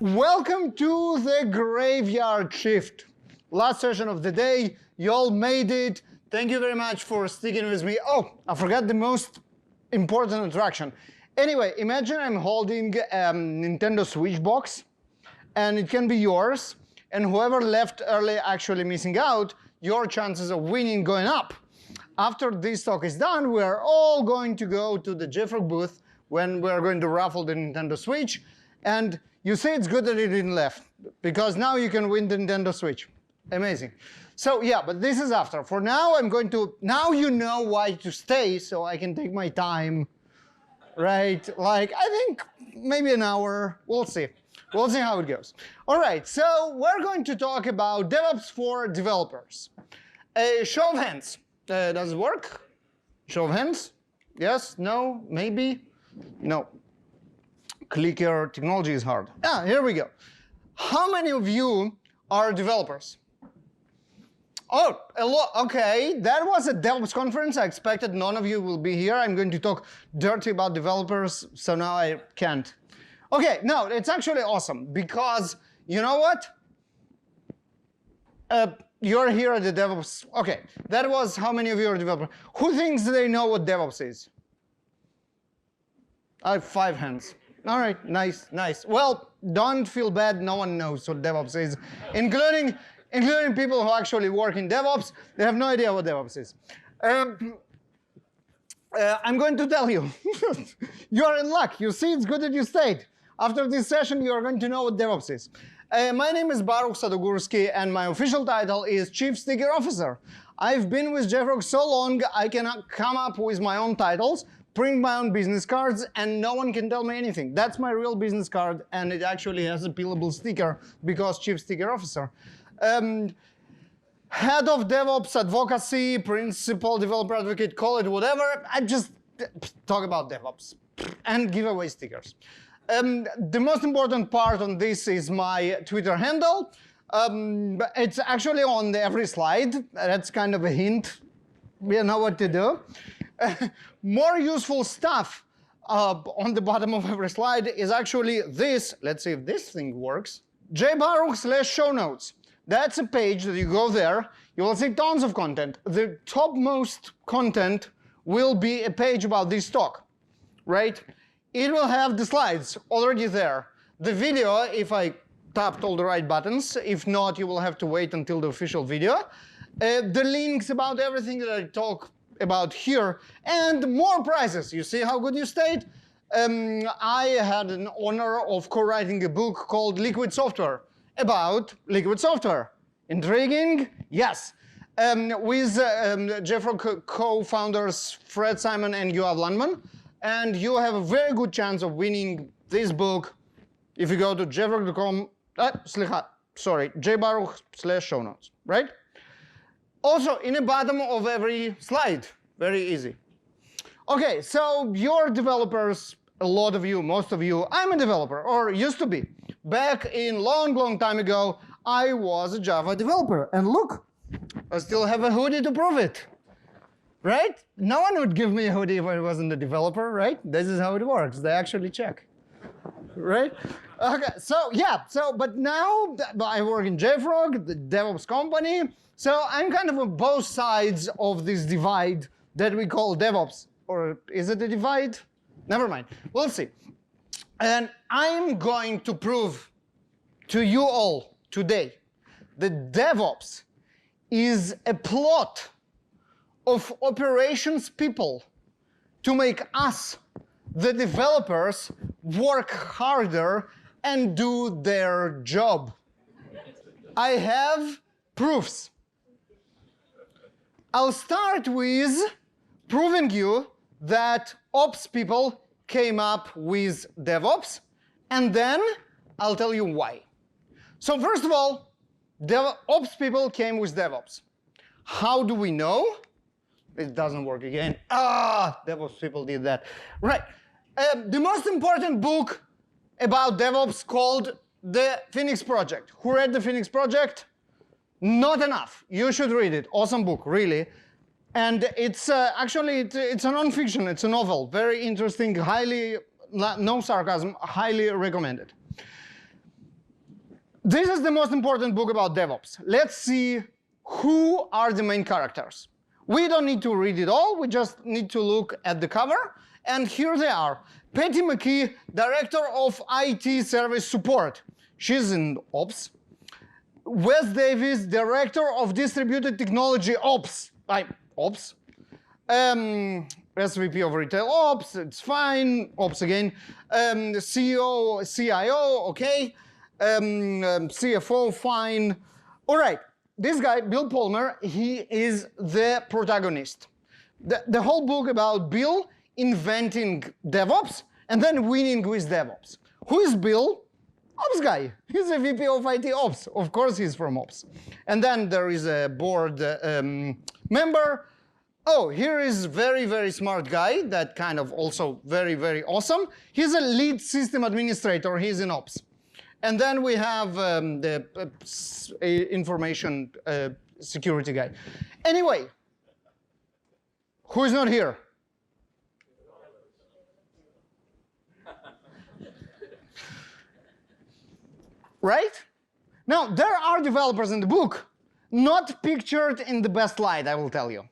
Welcome to the graveyard shift. Last session of the day. You all made it. Thank you very much for sticking with me. Oh, I forgot the most important attraction. Anyway, imagine I'm holding a Nintendo Switch box, and it can be yours, and whoever left early actually missing out, your chances of winning going up. After this talk is done, we are all going to go to the JFrog booth when we're going to raffle the Nintendo Switch, and you say it's good that you didn't left, because now you can win the Nintendo Switch. Amazing. So yeah, but this is after. For now, I'm going to, now you know why to stay, so I can take my time, right? Like, I think maybe an hour, we'll see. We'll see how it goes. All right, so we're going to talk about DevOps for developers. A show of hands. Does it work? Show of hands? Yes? No? Maybe? No. Clicker technology is hard. Ah, here we go. How many of you are developers? Oh, a lot. Okay, that was a DevOps conference. I expected none of you will be here. I'm going to talk dirty about developers, so now I can't. Okay, no, it's actually awesome because you know what? You're here at the DevOps. Okay, that was how many of you are developers. Who thinks they know what DevOps is? I have 5 hands. All right, nice, nice. Well, don't feel bad. No one knows what DevOps is, including people who actually work in DevOps. They have no idea what DevOps is. I'm going to tell you. You are in luck. You see, it's good that you stayed. After this session, you are going to know what DevOps is. My name is Baruch Sadogursky, and my official title is Chief Sticker Officer. I've been with JFrog so long, I cannot come up with my own titles, print my own business cards, and no one can tell me anything. That's my real business card, and it actually has a peelable sticker because Chief Sticker Officer. Head of DevOps, Advocacy, Principal Developer Advocate, call it whatever. I just talk about DevOps and give away stickers. The most important part on this is my Twitter handle. It's actually on every slide. That's kind of a hint. We know what to do. More useful stuff on the bottom of every slide is actually this. Let's see if this thing works. jbaruch/show notes. That's a page that you go there. You will see tons of content. The topmost content will be a page about this talk, right? It will have the slides already there. The video, if I tapped all the right buttons. If not, you will have to wait until the official video. The links about everything that I talk about here, and more prizes. You see how good you stayed? I had an honor of co-writing a book called Liquid Software, about liquid software. Intriguing? Yes. With JFrog co-founders Fred Simon and Yoav Landman. And you have a very good chance of winning this book if you go to jfrog.com, jbaruch/show notes, right? Also, in the bottom of every slide, very easy. Okay, so you're developers, a lot of you, most of you. I'm a developer, or used to be. Back in long time ago, I was a Java developer. And look, I still have a hoodie to prove it. Right? No one would give me a hoodie if I wasn't a developer, right? This is how it works. They actually check. Right? Okay, so yeah, but now I work in JFrog, the DevOps company. So I'm kind of on both sides of this divide that we call DevOps. Or is it a divide? Never mind. We'll see. And I'm going to prove to you all today that DevOps is a plot of operations people to make us, the developers, work harder and do their job. I have proofs. I'll start with proving you that ops people came up with DevOps, and then I'll tell you why. So first of all, DevOps people came with DevOps. How do we know? It doesn't work again. DevOps people did that. Right. The most important book about DevOps called The Phoenix Project. Who read The Phoenix Project? Not enough. You should read it. Awesome book, really. And it's actually, it's a non-fiction. It's a novel. Very interesting, highly no sarcasm, highly recommended. This is the most important book about DevOps. Let's see who are the main characters. We don't need to read it all, we just need to look at the cover, and here they are. Patty McKee, Director of IT Service Support. She's in Ops. Wes Davis, Director of Distributed Technology Ops. Ops. SVP of Retail Ops, it's fine. Ops again. CEO, CIO, okay. CFO, fine. All right, this guy, Bill Palmer, he is the protagonist. The whole book about Bill inventing DevOps and then winning with DevOps. Who is Bill? Ops guy. He's a VP of IT Ops. Of course he's from Ops. And then there is a board member. Oh, here is very, very smart guy that kind of also very, very awesome. He's a lead system administrator. He's in Ops. And then we have the information security guy. Anyway, who is not here? Right? Now, there are developers in the book, not pictured in the best light, I will tell you.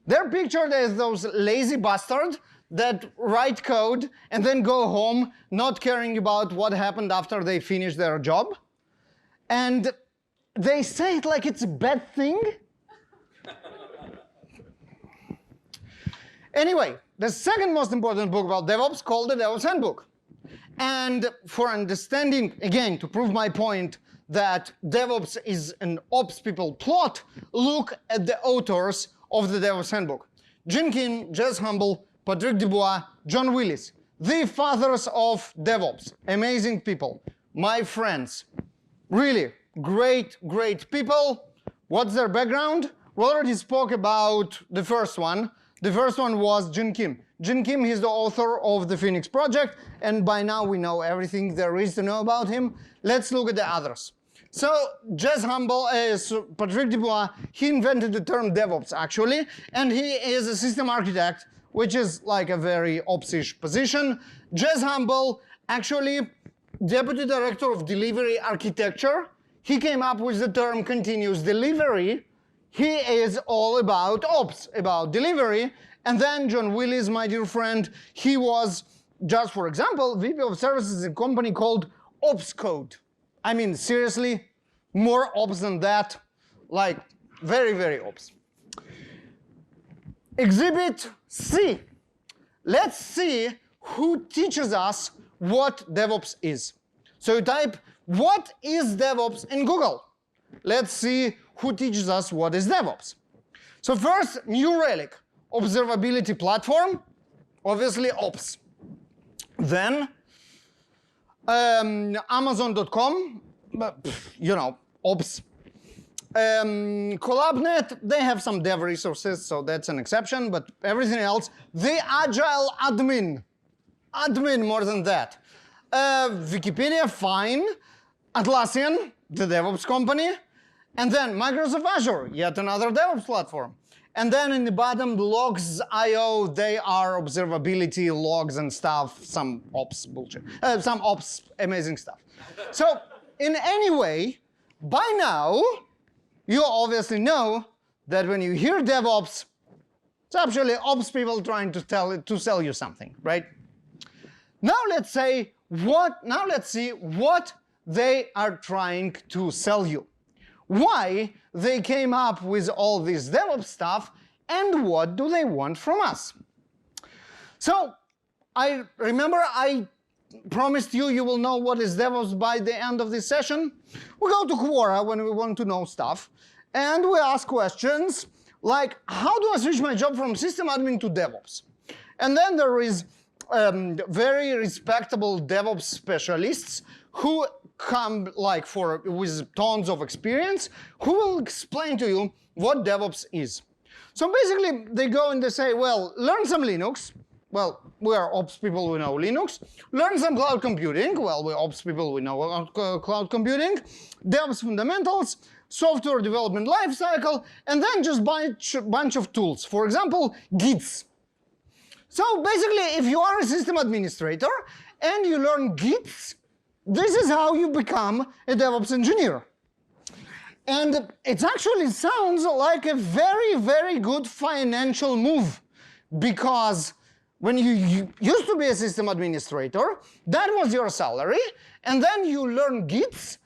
They're pictured as those lazy bastards that write code and then go home not caring about what happened after they finish their job. And they say it like it's a bad thing. Anyway, the second most important book about DevOps called the DevOps Handbook. And for understanding, again, to prove my point that DevOps is an Ops people plot, look at the authors of the DevOps Handbook. Gene Kim, Jez Humble, Patrick Dubois, John Willis, the fathers of DevOps, amazing people, my friends, really great, great people. What's their background? We already spoke about the first one. The first one was Gene Kim. Gene Kim, he's the author of the Phoenix Project, and by now we know everything there is to know about him. Let's look at the others. So, Jez Humble is Patrick Dubois. He invented the term DevOps, actually, and he is a system architect, which is like a very ops-ish position. Jez Humble, actually, Deputy Director of Delivery Architecture. He came up with the term continuous delivery. He is all about ops, about delivery. And then John Willis, my dear friend, he was, just for example, VP of Services in a company called Ops Code. I mean, seriously, more ops than that, like very, very ops. Exhibit C. Let's see who teaches us what DevOps is. So you type, what is DevOps in Google? Let's see who teaches us what is DevOps. So first, New Relic, observability platform, obviously ops. Then Amazon.com, you know, ops. CollabNet, they have some dev resources, so that's an exception, but everything else, the Agile admin more than that. Wikipedia, fine. Atlassian, the DevOps company. And then Microsoft Azure, yet another DevOps platform. And then in the bottom, logs.io, they are observability logs and stuff, some ops bullshit, some ops amazing stuff. So in any way, by now, you obviously know that when you hear DevOps, it's actually ops people trying to sell you something, right? Now let's see what they are trying to sell you. Why they came up with all this DevOps stuff, and what do they want from us? So, I remember I promised you will know what is DevOps by the end of this session. We go to Quora when we want to know stuff, and we ask questions like, how do I switch my job from system admin to DevOps? And then there is very respectable DevOps specialists who come like with tons of experience, who will explain to you what DevOps is. So basically, they go and they say, well, learn some Linux. Well, we are ops people, we know Linux. Learn some cloud computing. Well, we're ops people, we know cloud computing. DevOps fundamentals, software development lifecycle, and then just bunch of tools. For example, Gits. So basically, if you are a system administrator and you learn Git, this is how you become a DevOps engineer. And it actually sounds like a very, very good financial move, because when you used to be a system administrator, that was your salary, and then you learn Git,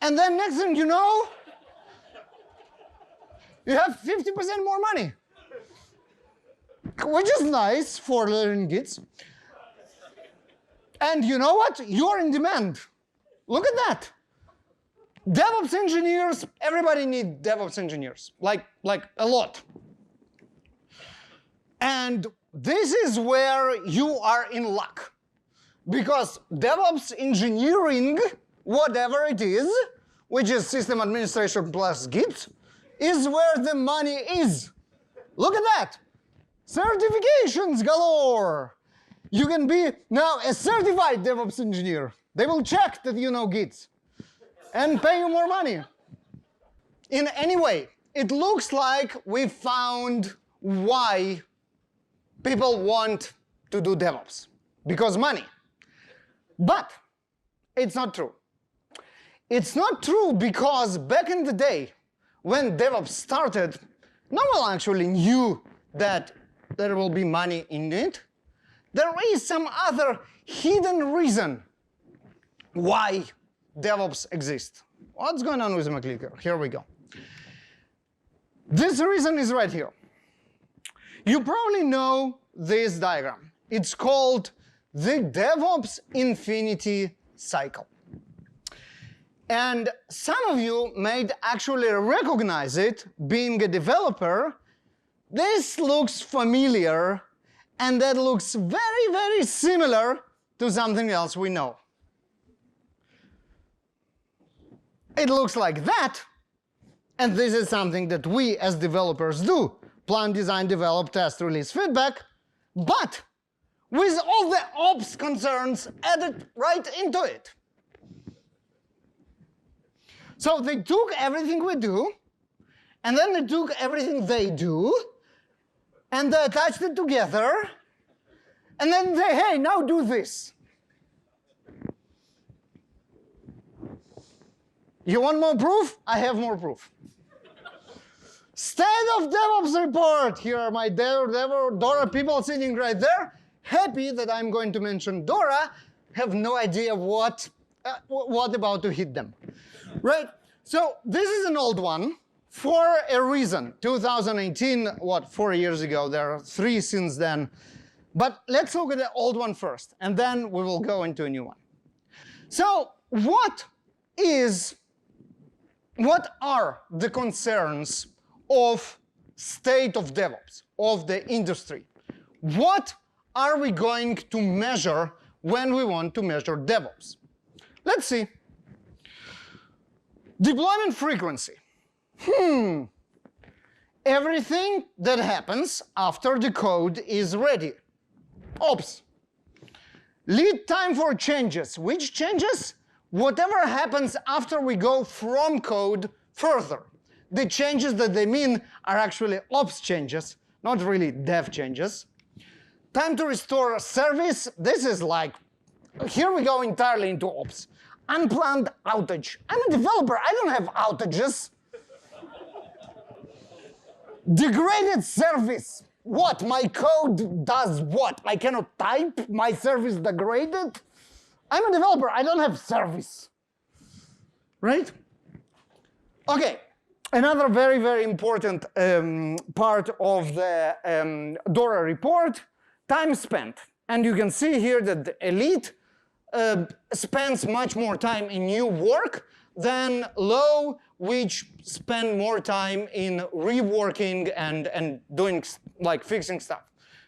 and then next thing you know, you have 50% more money, which is nice for learning Git. And you know what? You're in demand. Look at that. DevOps engineers, everybody needs DevOps engineers, like a lot. And this is where you are in luck, because DevOps engineering, whatever it is, which is system administration plus Git, is where the money is. Look at that. Certifications galore. You can be now a certified DevOps engineer. They will check that you know Git and pay you more money. In any way, it looks like we found why people want to do DevOps, because money. But it's not true. It's not true because back in the day, when DevOps started, no one actually knew that there will be money in it. There is some other hidden reason why DevOps exists. What's going on with my clicker? Here we go. This reason is right here. You probably know this diagram. It's called the DevOps infinity cycle. And some of you may actually recognize it. Being a developer, this looks familiar, and that looks very, very similar to something else we know. It looks like that, and this is something that we as developers do. Plan, design, develop, test, release, feedback, but with all the ops concerns added right into it. So they took everything we do, and then they took everything they do, and they attached it together, and then say, hey, now do this. You want more proof? I have more proof. State of DevOps report. Here are my Dora people sitting right there. Happy that I'm going to mention Dora. Have no idea what about to hit them. Right? So this is an old one for a reason. 2018, what, 4 years ago. There are 3 since then. But let's look at the old one first, and then we will go into a new one. So what are the concerns of state of DevOps, of the industry? What are we going to measure when we want to measure DevOps? Let's see. Deployment frequency. Everything that happens after the code is ready. Ops. Lead time for changes. Which changes? Whatever happens after we go from code further. The changes that they mean are actually ops changes, not really dev changes. Time to restore service. This is like, here we go entirely into ops. Unplanned outage. I'm a developer, I don't have outages. Degraded service. What? My code does what? I cannot type? My service degraded? I'm a developer, I don't have service. Right? Okay, another very, very important part of the Dora report, time spent. And you can see here that the elite spends much more time in new work than low, which spend more time in reworking and doing, like, fixing stuff.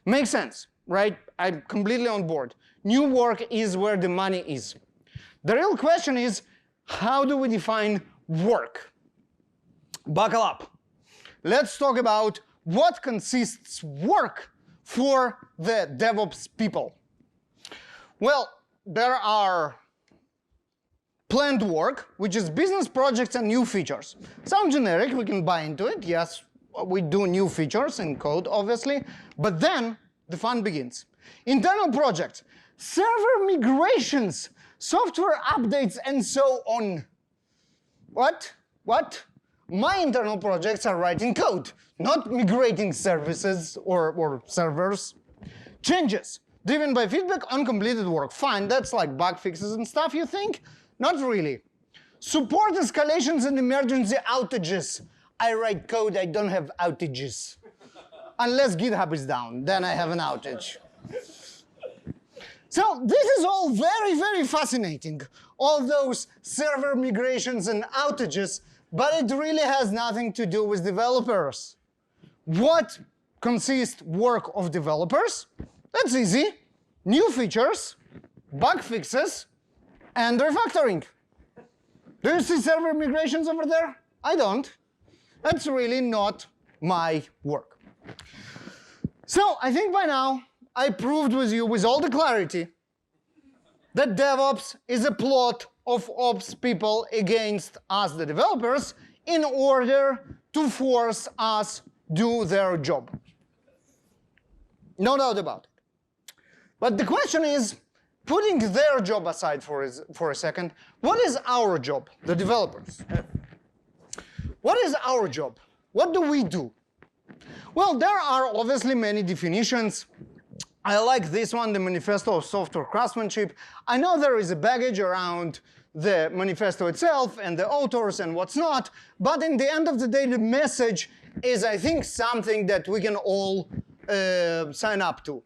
Makes sense, right? I'm completely on board. New work is where the money is. The real question is, how do we define work? Buckle up. Let's talk about what consists work for the DevOps people. Well, there are planned work, which is business projects and new features. Sound generic, we can buy into it. Yes, we do new features in code, obviously. But then the fun begins. Internal projects, server migrations, software updates, and so on. What? What? My internal projects are writing code, not migrating services or servers. Changes, driven by feedback on completed work. Fine, that's like bug fixes and stuff, you think? Not really. Support escalations and emergency outages. I write code, I don't have outages. Unless GitHub is down, then I have an outage. So this is all very, very fascinating, all those server migrations and outages, but it really has nothing to do with developers. What consists work of developers? That's easy. New features, bug fixes, and refactoring. Do you see server migrations over there? I don't. That's really not my work. So I think by now I proved with you with all the clarity that DevOps is a plot of ops people against us, the developers, in order to force us do their job. No doubt about it. But the question is, putting their job aside for a second, what is our job, the developers? What is our job? What do we do? Well, there are obviously many definitions. I like this one, the Manifesto of Software Craftsmanship. I know there is a baggage around the manifesto itself and the authors and what's not, but in the end of the day, the message is, I think, something that we can all sign up to.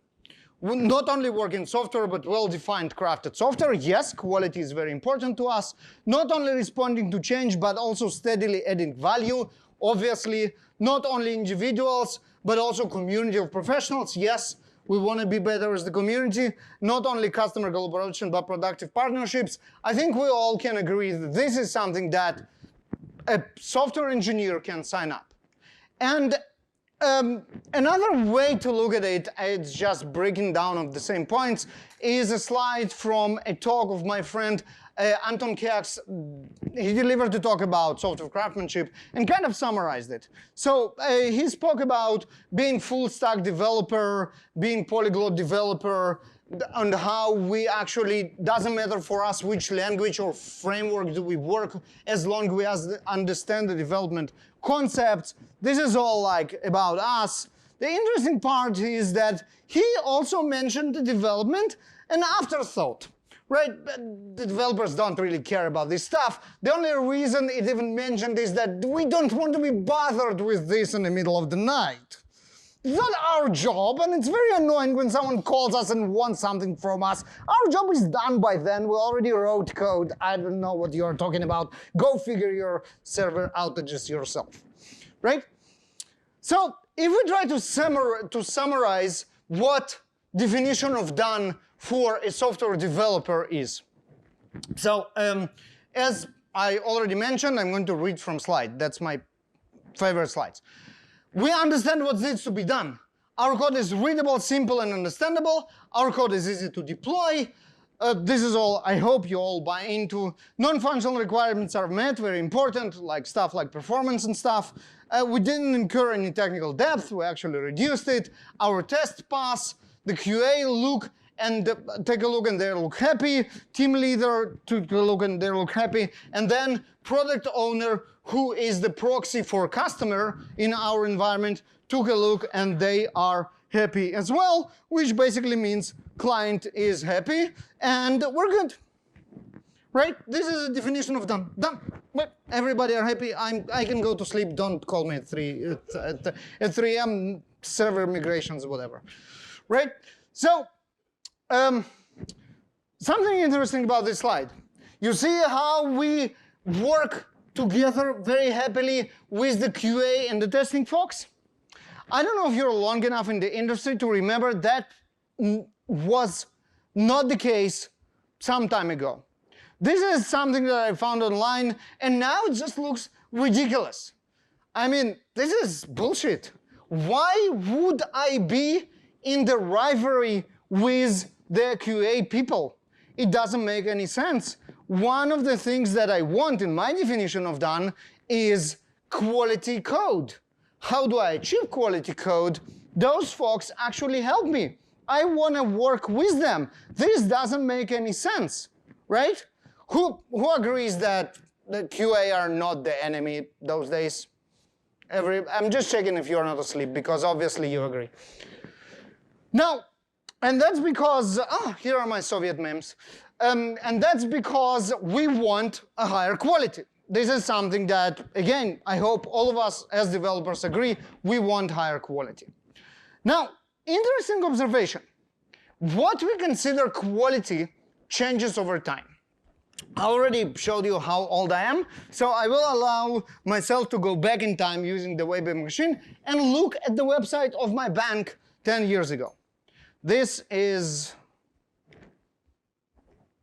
Not only work in software, but well-defined crafted software. Yes, quality is very important to us. Not only responding to change, but also steadily adding value. Obviously, not only individuals, but also community of professionals. Yes, we want to be better as the community. Not only customer collaboration, but productive partnerships. I think we all can agree that this is something that a software engineer can sign up. And another way to look at it, it's just breaking down of the same points, is a slide from a talk of my friend Anton Keaks. He delivered a talk about software craftsmanship and kind of summarized it. So he spoke about being full stack developer, being polyglot developer, and how we actually, doesn't matter for us which language or framework do we work, as long as we understand the development concepts. This is all like about us. The interesting part is that he also mentioned the development an afterthought, right? The developers don't really care about this stuff. The only reason it even mentioned is that we don't want to be bothered with this in the middle of the night. It's not our job, and it's very annoying when someone calls us and wants something from us. Our job is done by then. We already wrote code. I don't know what you're talking about. Go figure your server outages yourself, right? So if we try to summarize what definition of done for a software developer is. So as I already mentioned, I'm going to read from slide. That's my favorite slides. We understand what needs to be done. Our code is readable, simple, and understandable. Our code is easy to deploy. This is all I hope you all buy into. Non-functional requirements are met, very important, like stuff like performance and stuff. We didn't incur any technical depth. We actually reduced it. Our test pass, the QA look and take a look and they look happy. Team leader took a look and they look happy. And then product owner, who is the proxy for customer in our environment, took a look and they are happy as well, which basically means client is happy and we're good, right? This is a definition of done. Done. But everybody are happy. I can go to sleep. Don't call me at 3 a.m. server migrations, whatever, right? So something interesting about this slide. You see how we work together very happily with the QA and the testing folks? I don't know if you're long enough in the industry to remember that was not the case some time ago. This is something that I found online, and now it just looks ridiculous. I mean, this is bullshit. Why would I be in the rivalry with the QA people? It doesn't make any sense. One of the things that I want in my definition of done is quality code. How do I achieve quality code? Those folks actually help me. I want to work with them. This doesn't make any sense, right? Who agrees that the QA are not the enemy those days? I'm just checking if you're not asleep, because obviously you agree. Now, and that's because, here are my Soviet memes. And that's because we want a higher quality. This is something that, again, I hope all of us as developers agree, we want higher quality. Now, interesting observation. What we consider quality changes over time. I already showed you how old I am, so I will allow myself to go back in time using the Wayback Machine and look at the website of my bank 10 years ago. This is,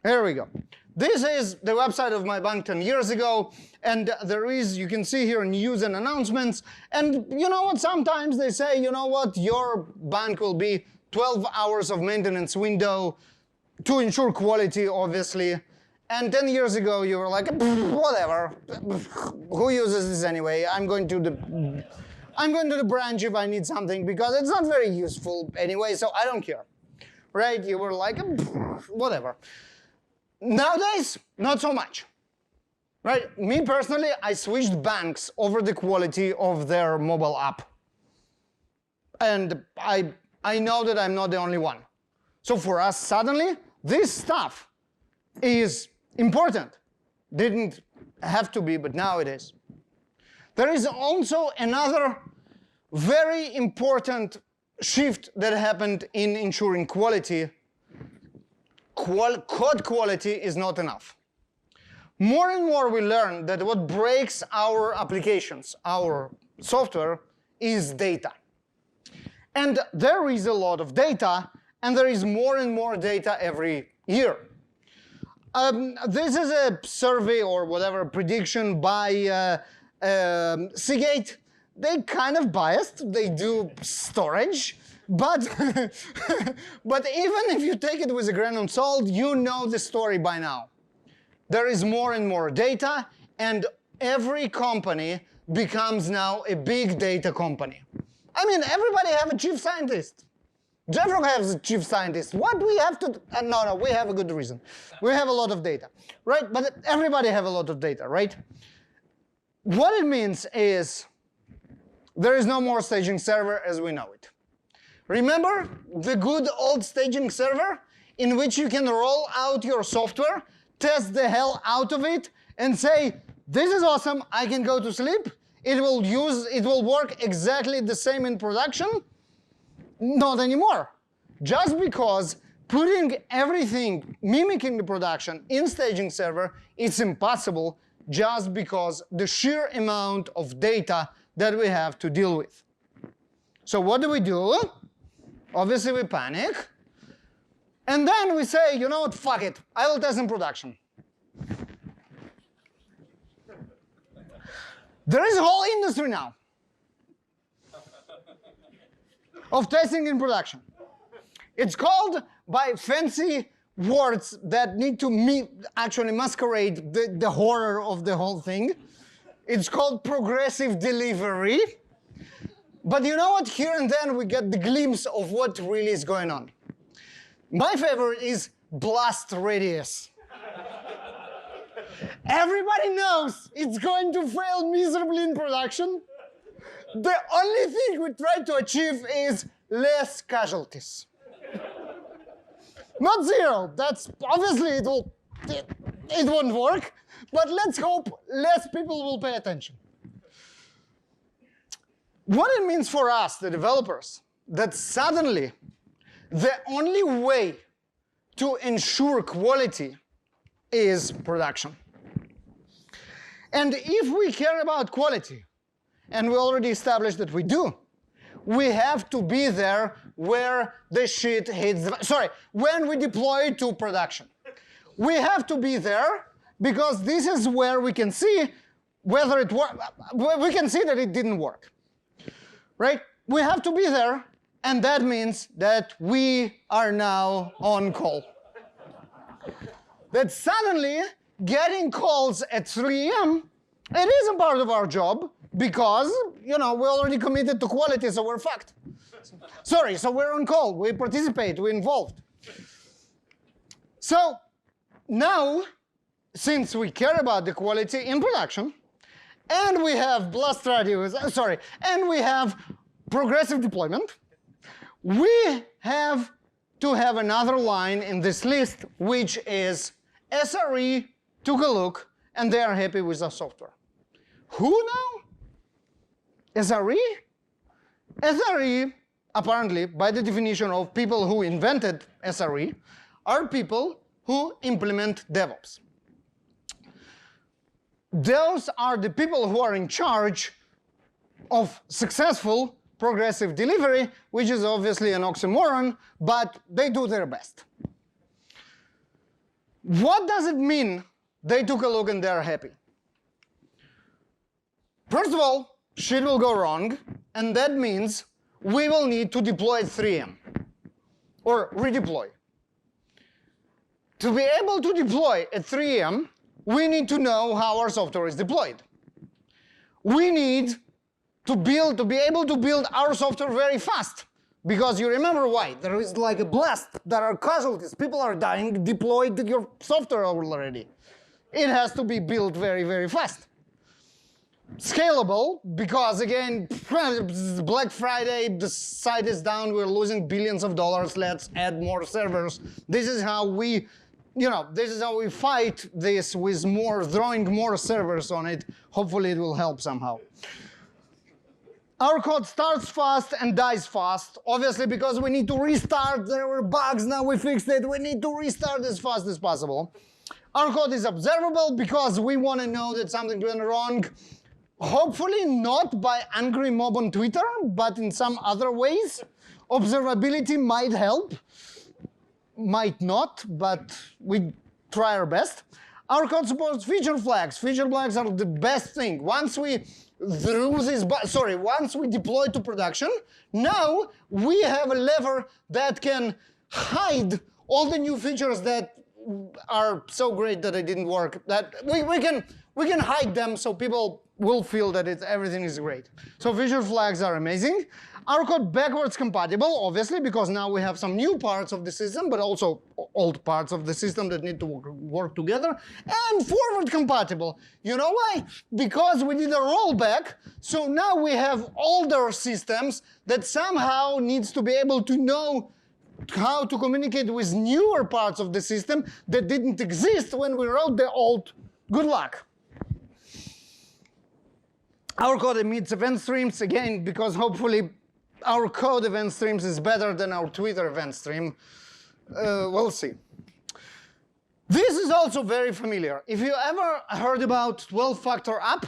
here we go. This is the website of my bank 10 years ago, and there is, you can see here, news and announcements, and you know what, sometimes they say, you know what, your bank will be 12 hours of maintenance window to ensure quality, obviously. And 10 years ago, you were like, whatever, who uses this anyway? I'm going to the branch if I need something, because it's not very useful anyway, so I don't care, right? You were like, whatever. Nowadays, not so much, right? Me personally, I switched banks over the quality of their mobile app. And I know that I'm not the only one. So for us, suddenly, this stuff is important. Didn't have to be, but now it is. There is also another very important shift that happened in ensuring quality. Code quality is not enough. More and more we learn that what breaks our applications, our software, is data. And there is a lot of data, and there is more and more data every year. This is a survey or whatever prediction by Seagate. They kind of biased. They do storage. But, but even if you take it with a grain of salt, you know the story by now. There is more and more data, and every company becomes now a big data company. I mean, everybody have a chief scientist. JFrog has a chief scientist. What do we have to, no, we have a good reason. We have a lot of data, right? But everybody have a lot of data, right? What it means is there is no more staging server as we know it. Remember the good old staging server in which you can roll out your software, test the hell out of it, and say, this is awesome, I can go to sleep, it will work exactly the same in production? Not anymore. Just because putting everything, mimicking the production in staging server, it's impossible just because the sheer amount of data that we have to deal with. So what do? Obviously we panic. And then we say, you know what, fuck it, I will test in production. There is a whole industry now of testing in production. It's called by fancy words that need to actually masquerade the horror of the whole thing. It's called progressive delivery. But you know what? Here and then we get the glimpse of what really is going on. My favorite is blast radius. Everybody knows it's going to fail miserably in production. The only thing we try to achieve is less casualties. Not zero. That's obviously it won't work, but let's hope less people will pay attention. What it means for us, the developers, that suddenly the only way to ensure quality is production. And if we care about quality, and we already established that we do, we have to be there where the shit hits when we deploy it to production. We have to be there because this is where we can see whether it works. We can see that it didn't work, right? We have to be there, and that means that we are now on call. That suddenly getting calls at 3 AM, it is a part of our job because, you know, we're already committed to quality, so we're fucked. Sorry, so we're on call, we participate, we're involved. So now, since we care about the quality in production, and we have blast radius, and we have progressive deployment, we have to have another line in this list, which is SRE took a look, and they are happy with the software. Who now? SRE? SRE, apparently, by the definition of people who invented SRE, are people who implement DevOps. Those are the people who are in charge of successful progressive delivery, which is obviously an oxymoron, but they do their best. What does it mean they took a look and they're happy? First of all, shit will go wrong, and that means we will need to deploy at 3 AM or redeploy. To be able to deploy at 3 AM, we need to know how our software is deployed. We need to be able to build our software very fast. Because you remember why? There is like a blast, there are casualties, people are dying, deployed your software already. It has to be built very, very fast. Scalable, because again, Black Friday, the site is down, we're losing billions of dollars, let's add more servers. This is how we, this is how we fight this with throwing more servers on it. Hopefully it will help somehow. Our code starts fast and dies fast, obviously because we need to restart, there were bugs, now we fixed it, we need to restart as fast as possible. Our code is observable because we want to know that something went wrong. Hopefully not by angry mob on Twitter, but in some other ways. Observability might help, might not, but we try our best. Our code supports feature flags. Feature flags are the best thing. Once we deploy to production, now we have a lever that can hide all the new features that are so great that it didn't work. That we can hide them so people will feel that everything is great. So feature flags are amazing. Our code backwards compatible, obviously, because now we have some new parts of the system, but also old parts of the system that need to work together. And forward compatible. You know why? Because we did a rollback, so now we have older systems that somehow needs to be able to know how to communicate with newer parts of the system that didn't exist when we wrote the old. Good luck. Our code emits event streams, again, because hopefully our code event streams is better than our Twitter event stream. We'll see. This is also very familiar. If you ever heard about 12-factor app,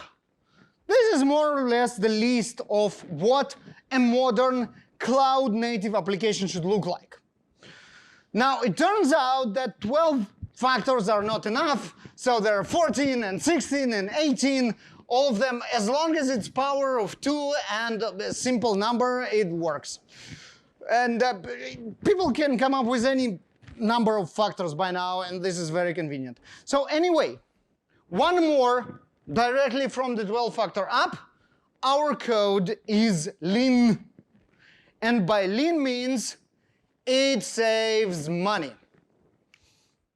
this is more or less the list of what a modern cloud-native application should look like. Now, it turns out that 12 factors are not enough, so there are 14 and 16 and 18. All of them, as long as it's power of 2 and a simple number, it works. And people can come up with any number of factors by now, and this is very convenient. So anyway, one more directly from the 12-factor app. Our code is lean. And by lean means it saves money.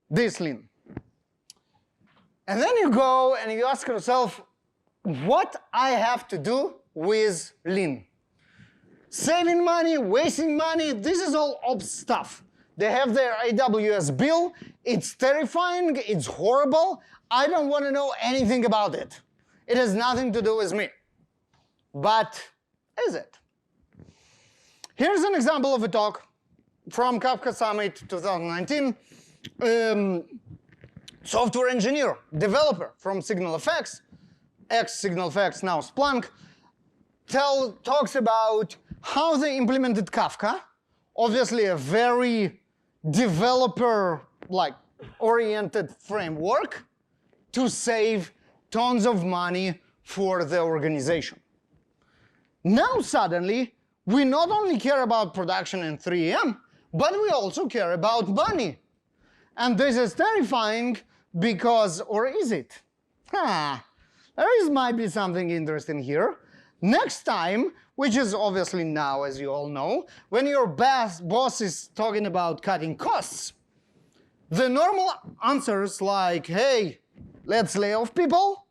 This lean. And then you go and you ask yourself, what I have to do with lean? Saving money, wasting money, this is all ops stuff. They have their AWS bill, it's terrifying, it's horrible, I don't want to know anything about it. It has nothing to do with me. But is it? Here's an example of a talk from Kafka Summit 2019. Software engineer, developer from SignalFX, ex-SignalFX, now Splunk, talks about how they implemented Kafka, obviously a very developer-oriented framework to save tons of money for the organization. Now suddenly, we not only care about production in 3 AM, but we also care about money. And this is terrifying because, or is it? There might be something interesting here. Next time, which is obviously now, as you all know, when your boss is talking about cutting costs, the normal answers like, hey, let's lay off people,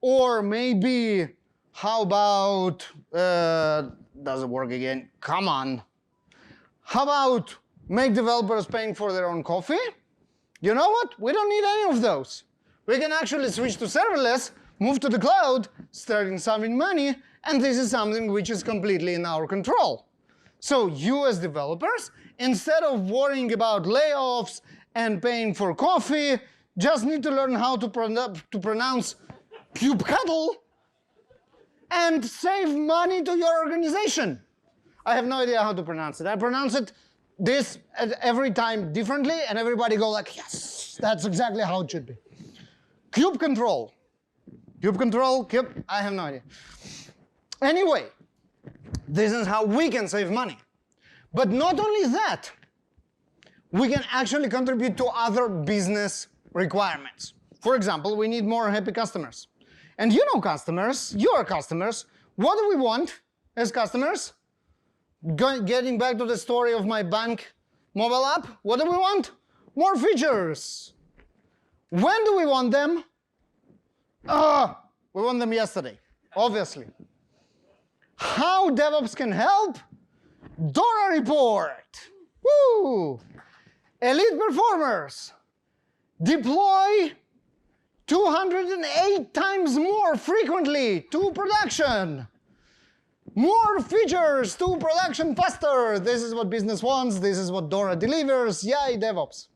or maybe, how about, doesn't work again, come on. How about make developers paying for their own coffee? You know what? We don't need any of those. We can actually switch to serverless, move to the cloud, starting saving money, and this is something which is completely in our control. So you as developers, instead of worrying about layoffs and paying for coffee, just need to learn how to pronounce kubectl and save money to your organization. I have no idea how to pronounce it. I pronounce it this every time differently, and everybody go like, yes, that's exactly how it should be. Kube control. Kube control, kube, I have no idea. Anyway, this is how we can save money. But not only that, we can actually contribute to other business requirements. For example, we need more happy customers. And you know customers, your customers, what do we want as customers? Getting back to the story of my bank mobile app, what do we want? More features. When do we want them? We want them yesterday, obviously. How DevOps can help? Dora report. Woo! Elite performers. Deploy 208 times more frequently to production. More features to production faster. This is what business wants. This is what Dora delivers. Yay, DevOps.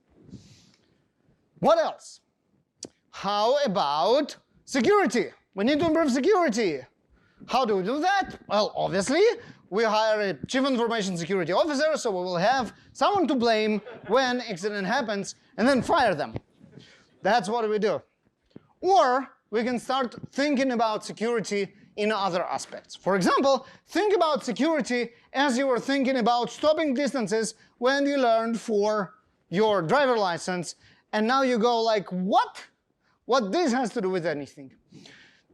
What else? How about security? We need to improve security. How do we do that? Well, obviously, we hire a chief information security officer, so we will have someone to blame when accident happens, and then fire them. That's what we do. Or we can start thinking about security in other aspects. For example, think about security as you were thinking about stopping distances when you learned for your driver license, and now you go like, what? What this has to do with anything?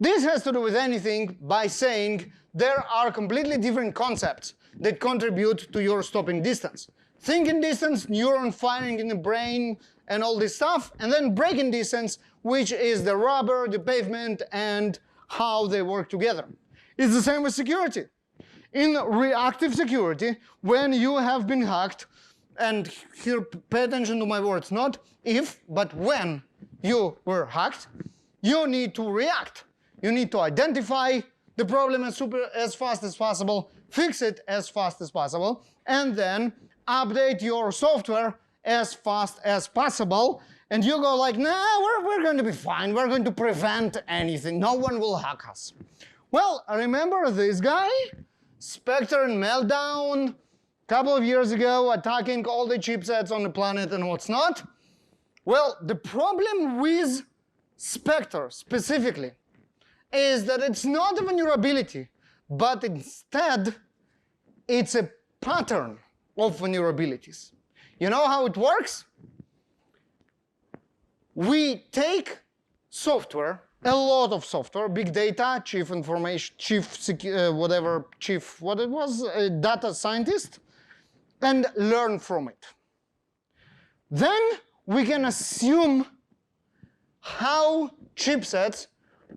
This has to do with anything by saying there are completely different concepts that contribute to your stopping distance. Thinking distance, neuron firing in the brain, and all this stuff, and then braking distance, which is the rubber, the pavement, and how they work together. It's the same with security. In reactive security, when you have been hacked, and here pay attention to my words, not if, but when you were hacked, you need to react. You need to identify the problem as fast as possible, fix it as fast as possible, and then update your software as fast as possible. And you go like, nah, we're going to be fine. We're going to prevent anything. No one will hack us. Well, remember this guy? Spectre and Meltdown, a couple of years ago, attacking all the chipsets on the planet and what's not. Well, the problem with Spectre specifically is that it's not a vulnerability, but instead it's a pattern of vulnerabilities. You know how it works? We take software, a lot of software, big data, data scientist, and learn from it. Then we can assume how chipsets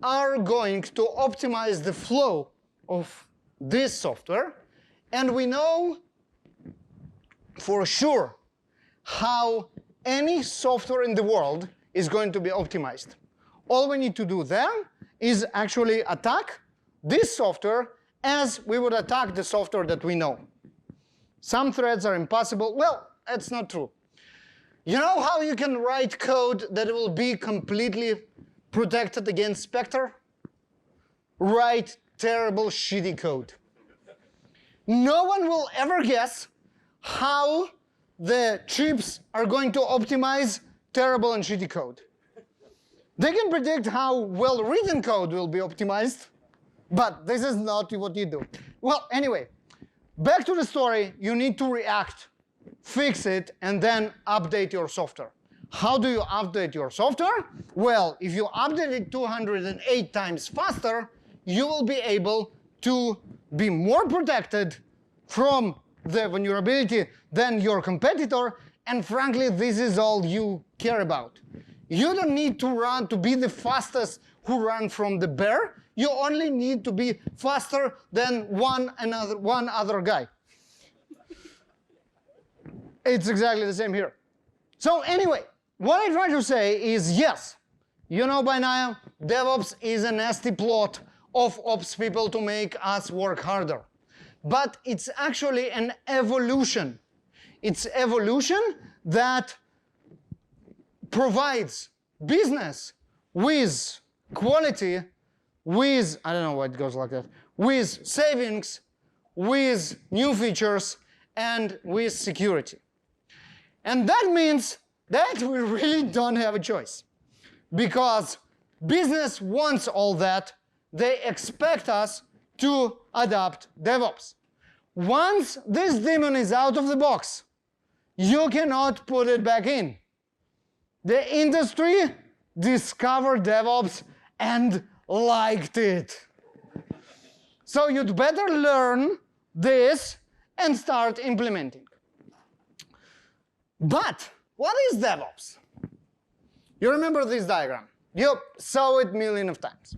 are going to optimize the flow of this software, and we know for sure how any software in the world is going to be optimized. All we need to do then is actually attack this software as we would attack the software that we know. Some threads are impossible. Well, that's not true. You know how you can write code that will be completely protected against Spectre? Write terrible, shitty code. No one will ever guess how the chips are going to optimize terrible and shitty code. They can predict how well-written code will be optimized, but this is not what you do. Well, anyway, back to the story. You need to react, fix it, and then update your software. How do you update your software? Well, if you update it 208 times faster, you will be able to be more protected from the vulnerability than your competitor, and frankly, this is all you care about. You don't need to run to be the fastest who run from the bear. You only need to be faster than one other guy. It's exactly the same here. So anyway, what I try to say is, yes, you know by now, DevOps is a nasty plot of ops people to make us work harder. But it's actually an evolution. It's evolution that provides business with quality, with, I don't know why it goes like that, with savings, with new features, and with security. And that means that we really don't have a choice. Because business wants all that. They expect us to adopt DevOps. Once this demon is out of the box, you cannot put it back in. The industry discovered DevOps and liked it. So you'd better learn this and start implementing. But what is DevOps? You remember this diagram. You saw it millions of times.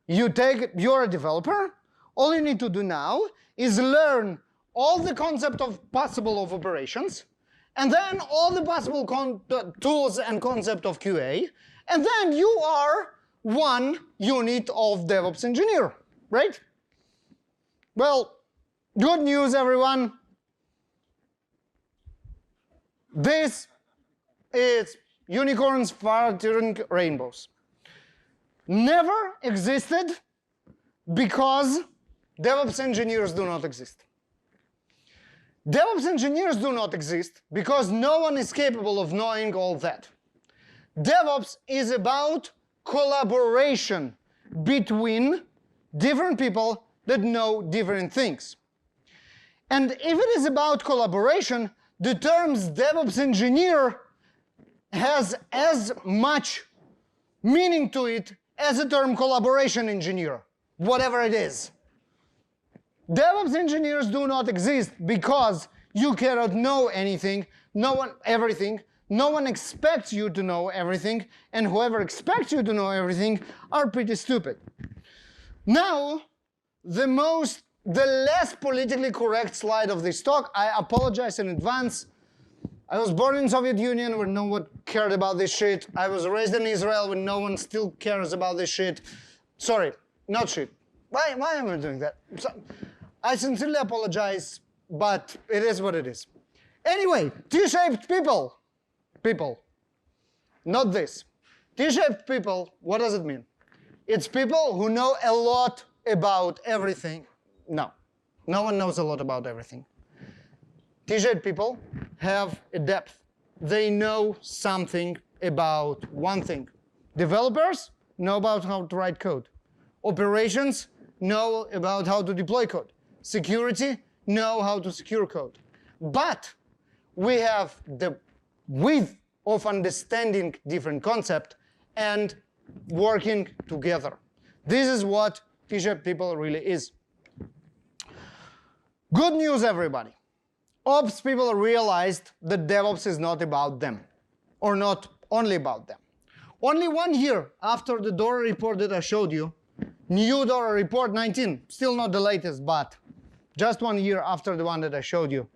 You're a developer. All you need to do now is learn all the concept of possible of operations, and then all the possible tools and concept of QA, and then you are one unit of DevOps engineer, right? Well, good news, everyone. This is unicorns farting rainbows. Never existed because DevOps engineers do not exist. DevOps engineers do not exist because no one is capable of knowing all that. DevOps is about collaboration between different people that know different things. And if it is about collaboration, the terms DevOps engineer has as much meaning to it as the term collaboration engineer, whatever it is. DevOps engineers do not exist because you cannot know anything, everything. No one expects you to know everything, and whoever expects you to know everything are pretty stupid. Now, the less politically correct slide of this talk, I apologize in advance. I was born in Soviet Union where no one cared about this shit. I was raised in Israel where no one still cares about this shit. Sorry, not shit. Why am I doing that? I sincerely apologize, but it is what it is. Anyway, T-shaped people. People. Not this. T-shaped people, what does it mean? It's people who know a lot about everything. No. No one knows a lot about everything. T-shaped people have a depth. They know something about one thing. Developers know about how to write code. Operations know about how to deploy code. Security know how to secure code. But we have the width of understanding different concepts and working together. This is what T-shaped people really is. Good news, everybody. Ops people realized that DevOps is not about them, or not only about them. Only 1 year after the DORA report that I showed you, new DORA report 19, still not the latest, but just 1 year after the one that I showed you.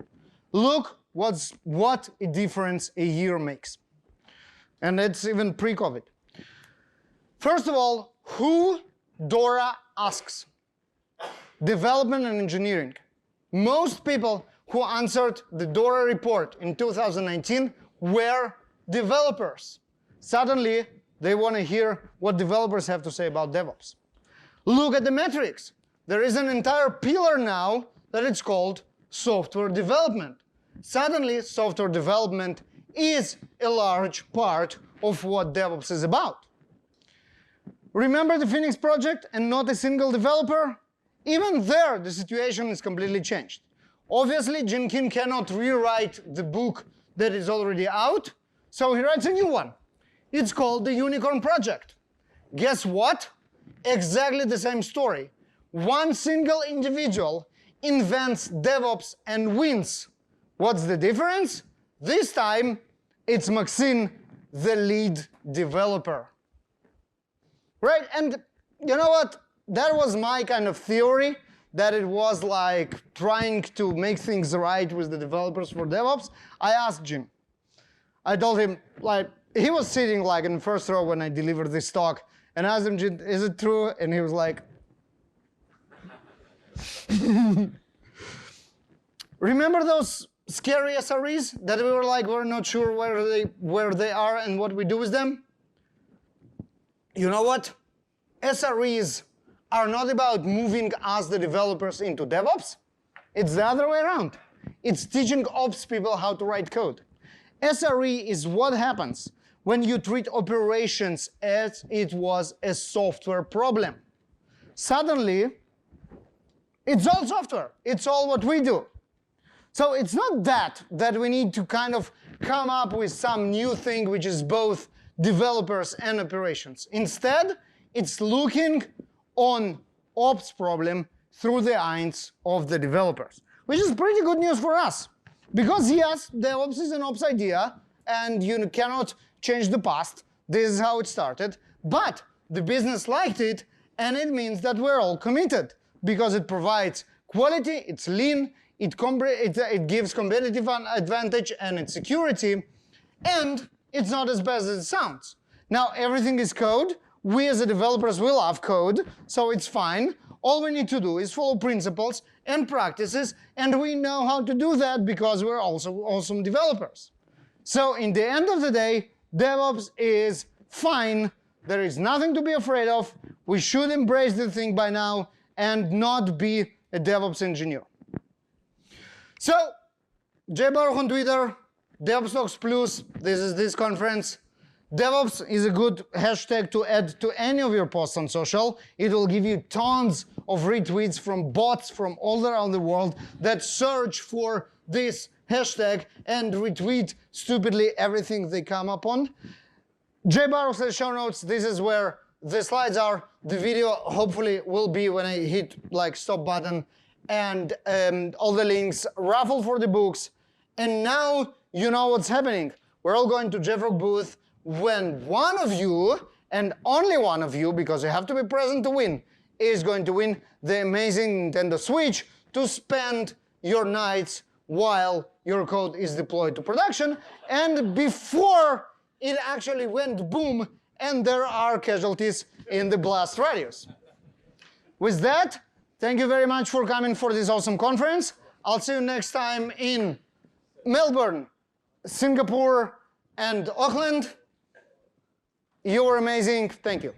Look what a difference a year makes. And it's even pre-COVID. First of all, who DORA asks? Development and engineering. Most people who answered the DORA report in 2019 were developers. Suddenly, they want to hear what developers have to say about DevOps. Look at the metrics. There is an entire pillar now that it's called software development. Suddenly, software development is a large part of what DevOps is about. Remember the Phoenix project and not a single developer? Even there, the situation is completely changed. Obviously, Jim Kim cannot rewrite the book that is already out, so he writes a new one. It's called the Unicorn Project. Guess what? Exactly the same story. one single individual invents DevOps and wins. What's the difference? This time, it's Maxine, the lead developer. Right, and you know what? That was my kind of theory, that it was like trying to make things right with the developers for DevOps. I asked Jim. I told him, like, he was sitting like in the first row when I delivered this talk, and I asked him, Jim, is it true? And he was like, remember those scary SREs that we were like, we're not sure where they are and what we do with them? You know what? SREs are not about moving us, the developers, into DevOps. It's the other way around. It's teaching ops people how to write code. SRE is what happens when you treat operations as it was a software problem. Suddenly, it's all software. It's all what we do. So it's not that we need to kind of come up with some new thing which is both developers and operations. Instead, it's looking on ops problem through the eyes of the developers, which is pretty good news for us. Because yes, DevOps is an ops idea, and you cannot change the past. This is how it started. But the business liked it, and it means that we're all committed, because it provides quality, it's lean, it gives competitive advantage, and it's security, and it's not as bad as it sounds. Now, everything is code. We as the developers will love code, so it's fine. All we need to do is follow principles and practices, and we know how to do that because we're also awesome developers. So in the end of the day, DevOps is fine. There is nothing to be afraid of. We should embrace the thing by now and not be a DevOps engineer. So, Baruch on Twitter, DevOps Talks Plus, this is this conference. DevOps is a good hashtag to add to any of your posts on social. It will give you tons of retweets from bots from all around the world that search for this hashtag and retweet stupidly everything they come upon. Baruch says show notes. This is where the slides are. The video hopefully will be when I hit like stop button, and all the links, raffle for the books. And now you know what's happening. We're all going to JFrog booth when one of you, and only one of you, because you have to be present to win, is going to win the amazing Nintendo Switch to spend your nights while your code is deployed to production and before it actually went boom and there are casualties in the blast radius. With that, thank you very much for coming for this awesome conference. I'll see you next time in Melbourne, Singapore, and Auckland. You were amazing. Thank you.